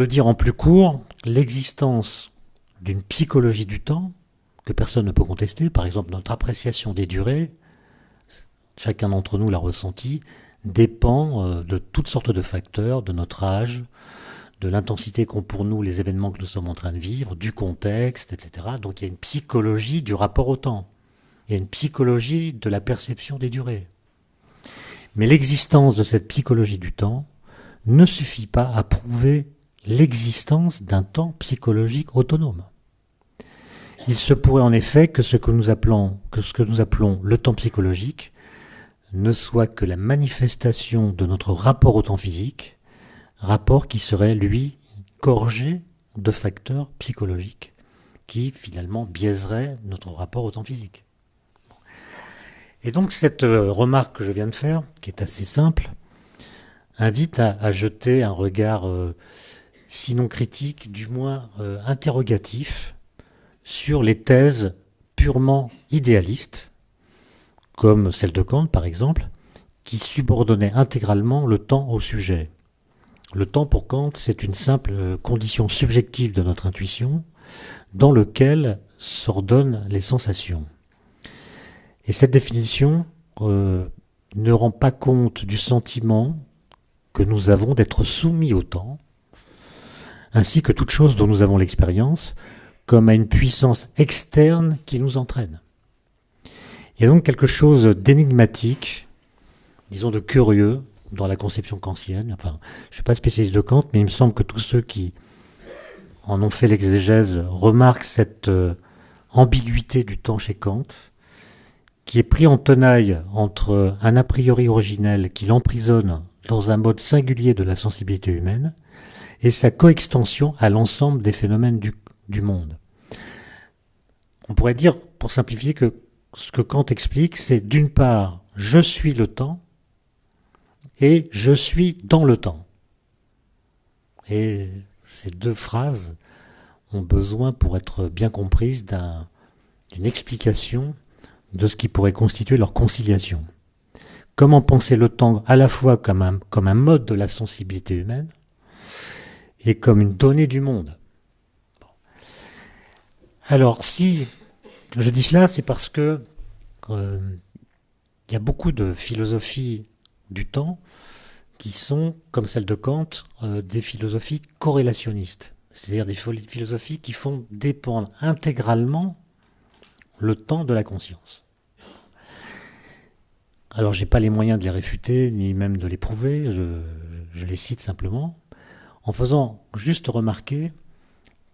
Le dire en plus court, l'existence d'une psychologie du temps, que personne ne peut contester, par exemple notre appréciation des durées, chacun d'entre nous l'a ressenti, dépend de toutes sortes de facteurs, de notre âge, de l'intensité qu'ont pour nous les événements que nous sommes en train de vivre, du contexte, etc. Donc il y a une psychologie du rapport au temps. Il y a une psychologie de la perception des durées. Mais l'existence de cette psychologie du temps ne suffit pas à prouver l'existence d'un temps psychologique autonome. Il se pourrait en effet que ce que nous appelons le temps psychologique ne soit que la manifestation de notre rapport au temps physique, rapport qui serait, lui, gorgé de facteurs psychologiques qui, finalement, biaiserait notre rapport au temps physique. Et donc, cette remarque que je viens de faire, qui est assez simple, invite à jeter un regard, sinon critique, du moins interrogatif, sur les thèses purement idéalistes, comme celle de Kant, par exemple, qui subordonnait intégralement le temps au sujet. Le temps, pour Kant, c'est une simple condition subjective de notre intuition, dans lequel s'ordonnent les sensations. Et cette définition ne rend pas compte du sentiment que nous avons d'être soumis au temps, ainsi que toute chose dont nous avons l'expérience, comme à une puissance externe qui nous entraîne. Il y a donc quelque chose d'énigmatique, disons de curieux, dans la conception kantienne. Enfin, je ne suis pas spécialiste de Kant, mais il me semble que tous ceux qui en ont fait l'exégèse remarquent cette ambiguïté du temps chez Kant, qui est pris en tenaille entre un a priori originel qui l'emprisonne dans un mode singulier de la sensibilité humaine et sa coextension à l'ensemble des phénomènes du monde. On pourrait dire, pour simplifier, que ce que Kant explique, c'est d'une part, je suis le temps, et je suis dans le temps. Et ces deux phrases ont besoin, pour être bien comprises, d'une explication de ce qui pourrait constituer leur conciliation. Comment penser le temps à la fois comme un mode de la sensibilité humaine et comme une donnée du monde. Alors, si je dis cela, c'est parce que il y a beaucoup de philosophies du temps qui sont, comme celle de Kant, des philosophies corrélationnistes, c'est-à-dire des philosophies qui font dépendre intégralement le temps de la conscience. Alors, j'ai pas les moyens de les réfuter, ni même de les prouver, je les cite simplement, en faisant juste remarquer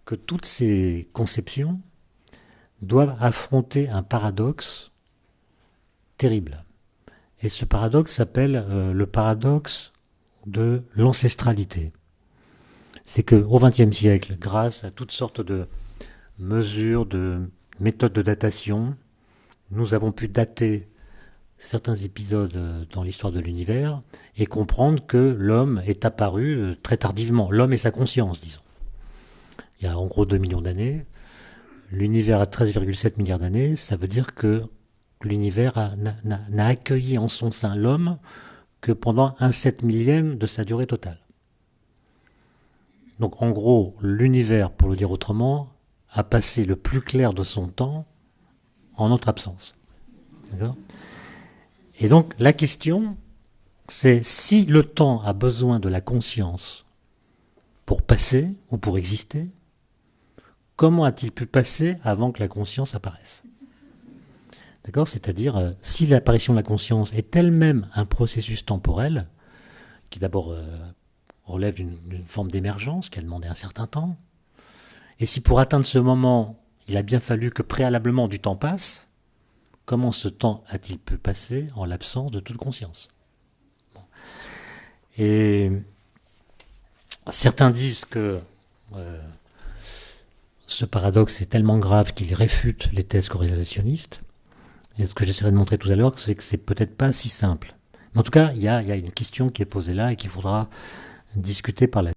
que toutes ces conceptions doivent affronter un paradoxe terrible. Et ce paradoxe s'appelle le paradoxe de l'ancestralité. C'est qu'au XXe siècle, grâce à toutes sortes de mesures, de méthodes de datation, nous avons pu dater certains épisodes dans l'histoire de l'univers et comprendre que l'homme est apparu très tardivement. L'homme et sa conscience, disons. Il y a en gros 2 millions d'années. L'univers a 13,7 milliards d'années. Ça veut dire que l'univers n'a accueilli en son sein l'homme que pendant 1/7 millième de sa durée totale. Donc en gros, l'univers, pour le dire autrement, a passé le plus clair de son temps en notre absence. D'accord ? Et donc la question, c'est si le temps a besoin de la conscience pour passer ou pour exister, comment a-t-il pu passer avant que la conscience apparaisse ? D'accord ? C'est-à-dire, si l'apparition de la conscience est elle-même un processus temporel, qui d'abord relève d'une forme d'émergence, qui a demandé un certain temps, et si pour atteindre ce moment, il a bien fallu que préalablement du temps passe, comment ce temps a-t-il pu passer en l'absence de toute conscience ? Bon. Et certains disent que ce paradoxe est tellement grave qu'il réfute les thèses corrélationnistes. Et ce que j'essaierai de montrer tout à l'heure, c'est que c'est peut-être pas si simple. Mais en tout cas, il y a une question qui est posée là et qu'il faudra discuter par la